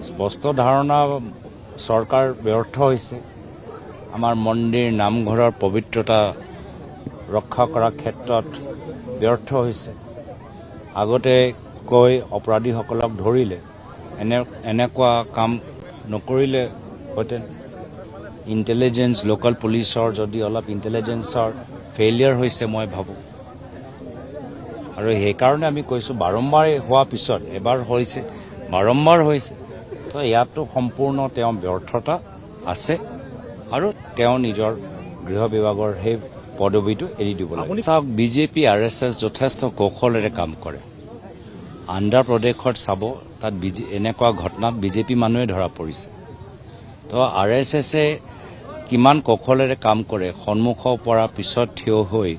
স্পষ্ট ধাৰণা চৰকাৰ ব্যৰ্থ হৈছে আমাৰ মন্দিৰ নামঘৰৰ পবিত্ৰতা ৰক্ষা কৰাৰ ক্ষেত্ৰত ব্যৰ্থ হৈছে আগতে কৈ অপৰাধীসকলক ধৰিলে এনেকুৱা কাম নকৰিলে হয়তো ইণ্টেলিজেন্স লোকেল পুলিচৰ যদি অলপ ইণ্টেলিজেন্সৰ ফেইলিয়াৰ হৈছে মই ভাবোঁ আৰু সেইকাৰণে আমি কৈছোঁ বাৰম্বাৰ হোৱাৰ পিছত এবাৰ হৈছে বাৰম্বাৰ হৈছে তো ইয়াতো সম্পূৰ্ণ তেওঁ ব্যৰ্থতা আছে আৰু তেওঁ নিজৰ গৃহ বিভাগৰ সেই পদবীটো এৰি দিব লাগে চাওক বিজেপি RSS যথেষ্ট কৌশলেৰে কাম কৰে আন্ধ্ৰ প্ৰদেশত চাব তাত এনেকুৱা ঘটনাত বিজেপি মানুহে ধৰা পৰিছে তো RSSে কিমান কৌশলেৰে কাম কৰে সন্মুখৰ পৰা পিছত থিয় হৈ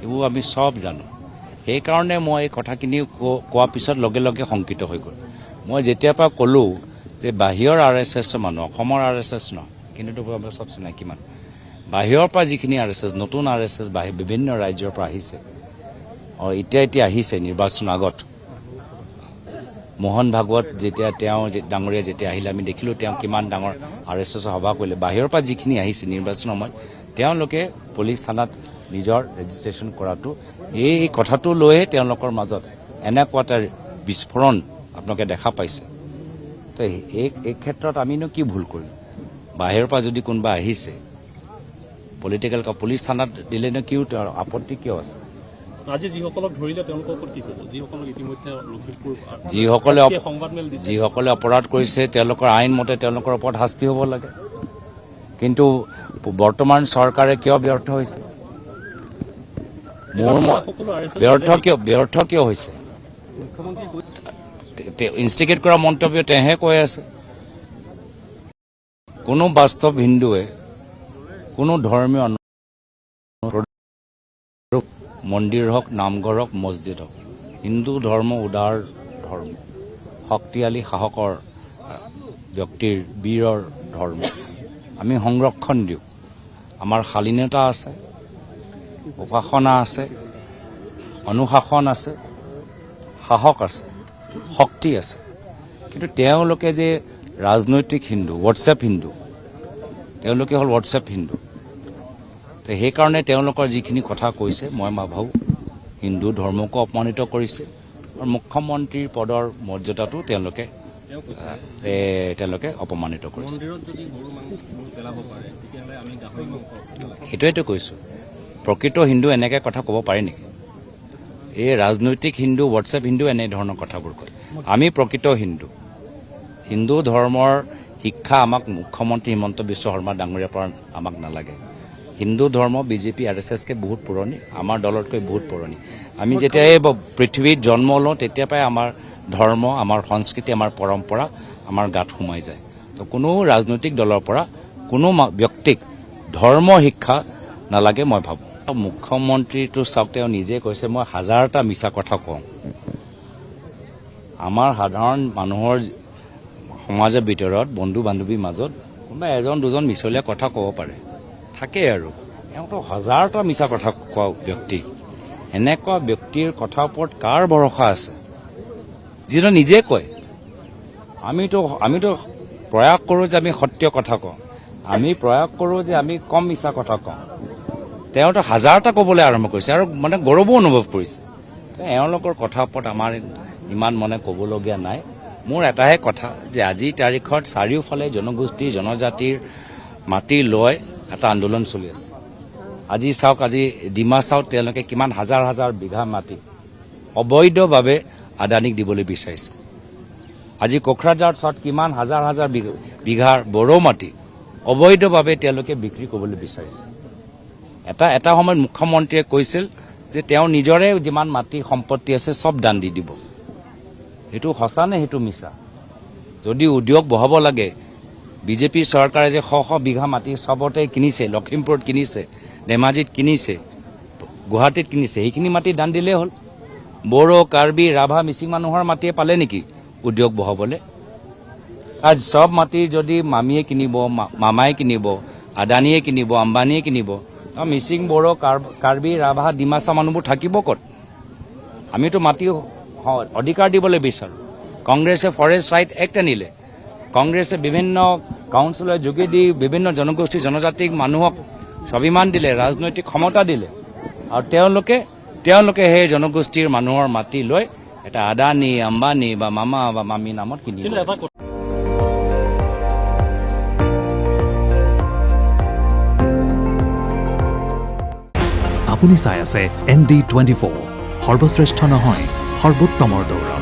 এইবোৰ আমি সব জানো সেইকাৰণে মই এই কথাখিনি কোৱাৰ পিছত লগে লগে শংকিত হৈ গ'ল মই যেতিয়াৰ পৰা ক'লোঁ যে বাহিৰৰ RSS মানুহ অসমৰ RSS নহয় কিন্তু আমাৰ সব চিনাকি মানুহ বাহিৰৰ পৰা যিখিনি RSS নতুন RSS বিভিন্ন ৰাজ্যৰ পৰা আহিছে এতিয়া আহিছে নিৰ্বাচন আগত মোহন ভাগৱত যেতিয়া তেওঁ ডাঙৰীয়া যেতিয়া আহিলে আমি দেখিলোঁ তেওঁ কিমান ডাঙৰ RSS সভা কৰিলে বাহিৰৰ পৰা যিখিনি আহিছে নিৰ্বাচন সময়ত তেওঁলোকে পুলিচ থানাত নিজৰ ৰেজিষ্ট্ৰেশ্যন কৰাটো এই কথাটো লৈয়ে তেওঁলোকৰ মাজত এনেকুৱা এটা বিস্ফোৰণ আপোনালোকে দেখা পাইছে তো এই ক্ষেত্ৰত আমিনো কি ভুল কৰিম বাহিৰৰ পৰা যদি কোনোবা আহিছে পলিটিকেল পুলিচ থানাত দিলেনো কিয় আপত্তি কিয় আছে আজি যিসকলক ধৰিলে তেওঁলোকৰ ওপৰত কি ক'ব যিসকলক ইতিমধ্যে লখিমপুৰ যিসকলে অপৰাধ কৰিছে তেওঁলোকৰ আইন মতে তেওঁলোকৰ ওপৰত শাস্তি হ'ব লাগে কিন্তু বৰ্তমান চৰকাৰে কিয় ব্যৰ্থ হৈছে ব্যৰ্থ কিয় হৈছে ইনষ্টিগেট কৰা মন্তব্য তেহে কৈ আছে কোনো বাস্তৱ হিন্দুৱে কোনো ধৰ্মীয় মন্দিৰ হওক নামঘৰ হওক মছজিদ হওক হিন্দু ধৰ্ম উদাৰ ধৰ্ম শক্তিশালী সাহসৰ ব্যক্তিৰ বীৰৰ ধৰ্ম আমি সংৰক্ষণ দিওঁ আমাৰ শালীনতা আছে উপাসনা আছে অনুশাসন আছে সাহস আছে শক্তি আছে কিন্তু তেওঁলোকে যে ৰাজনৈতিক হিন্দু হোৱাটছএপ হিন্দু তেওঁলোকে হ'ল হোৱাটছএপ হিন্দু তো সেইকাৰণে তেওঁলোকৰ যিখিনি কথা কৈছে মই ভাবোঁ হিন্দু ধৰ্মকো অপমানিত কৰিছে আৰু মুখ্যমন্ত্ৰীৰ পদৰ মৰ্যাদাটো তেওঁলোকে অপমানিত কৰিছে সেইটোৱেতো কৈছোঁ প্ৰকৃত হিন্দু এনেকৈ কথা ক'ব পাৰে নেকি এই ৰাজনৈতিক হিন্দু হোৱাটছএপ হিন্দু এনেধৰণৰ কথাবোৰ কয় আমি প্ৰকৃত হিন্দু ধৰ্মৰ শিক্ষা আমাক মুখ্যমন্ত্ৰী হিমন্ত বিশ্ব শৰ্মা ডাঙৰীয়াৰ পৰা আমাক নালাগে হিন্দু ধৰ্ম বিজেপি RSSকে বহুত পুৰণি আমাৰ দলতকৈ বহুত পুৰণি আমি যেতিয়া এই পৃথিৱীত জন্ম লওঁ তেতিয়াৰ পৰাই আমাৰ ধৰ্ম আমাৰ সংস্কৃতি আমাৰ পৰম্পৰা আমাৰ গাত সোমাই যায় তো কোনো ৰাজনৈতিক দলৰ পৰা কোনো ব্যক্তিক ধৰ্ম শিক্ষা নালাগে মই ভাবোঁ মুখ্যমন্ত্ৰীটো চাওক তেওঁ নিজে কৈছে মই হাজাৰটা মিছা কথা কওঁ আমাৰ সাধাৰণ মানুহৰ সমাজৰ ভিতৰত বন্ধু বান্ধৱীৰ মাজত কোনোবা এজন দুজন মিছলীয়া কথা ক'ব পাৰে থাকে আৰু তেওঁতো হাজাৰটা মিছা কথা কোৱা ব্যক্তি এনেকুৱা ব্যক্তিৰ কথাৰ ওপৰত কাৰ ভৰসা আছে যিটো নিজে কয় আমিতো প্ৰয়াস কৰোঁ যে আমি সত্য কথা কওঁ আমি প্ৰয়াস কৰোঁ যে আমি কম মিছা কথা কওঁ তেওঁতো হাজাৰটা ক'বলৈ আৰম্ভ কৰিছে আৰু মানে গৌৰৱো অনুভৱ কৰিছে এওঁলোকৰ কথাৰ ওপৰত আমাৰ ইমান ক'বলগীয়া নাই মোৰ এটাহে কথা যে আজিৰ তাৰিখত চাৰিওফালে জনগোষ্ঠী জনজাতিৰ মাটি লৈ এটা আন্দোলন চলি আছে আজি চাওক আজি ডিমাচাওত তেওঁলোকে কিমান হাজাৰ হাজাৰ বিঘা মাটি অবৈধভাৱে আদানীক দিবলৈ বিচাৰিছে আজি কোকৰাঝাৰ চাওত কিমান হাজাৰ হাজাৰ বিঘাৰ বড়ো মাটি অবৈধভাৱে তেওঁলোকে বিক্ৰী কৰিবলৈ বিচাৰিছে এটা সময়ত মুখ্যমন্ত্ৰীয়ে কৈছিল যে তেওঁ নিজৰে যিমান মাটি সম্পত্তি আছে সব দান দি দিব সেইটো সঁচা নে সেইটো মিছা যদি উদ্যোগ বহাব লাগে বিজেপি চৰকাৰে যে শ বিঘা মাটি সবতে কিনিছে লখিমপুৰত কিনিছে ধেমাজিত কিনিছে গুৱাহাটীত কিনিছে সেইখিনি মাটি দান দিলেই হ'ল বড়ো কাৰ্বি ৰাভা মিচিং মানুহৰ মাটিয়ে পালে নেকি উদ্যোগ বহাবলৈ আজ সব মাটি যদি মামীয়ে কিনিব মামাই কিনিব আদানীয়ে কিনিব আম্বানীয়ে কিনিব মিচিং বড়ো কাৰ্বি ৰাভা ডিমাচা মানুহবোৰ থাকিব ক'ত আমিতো মাটি অধিকাৰ দিবলৈ বিচাৰোঁ কংগ্ৰেছে ফৰেষ্ট ৰাইট এক্ট আনিলে কংগ্ৰেছে বিভিন্ন কাউন্সিলৰ যোগেদি বিভিন্ন জনগোষ্ঠী জনজাতিক মানুহক স্বাভিমান দিলে, ৰাজনৈতিক ক্ষমতা দিলে, আৰু তেওঁলোকে সেই জনগোষ্ঠীৰ মানুহৰ মাটি লৈ এটা আদানী, আম্বানী বা মামা বা মামী নামত কিনি কিন্তু এটা লৈছে। আপুনি চাই আছে ND24, সৰ্বশ্ৰেষ্ঠ নহয় সৰ্বোত্তমৰ দৌৰ।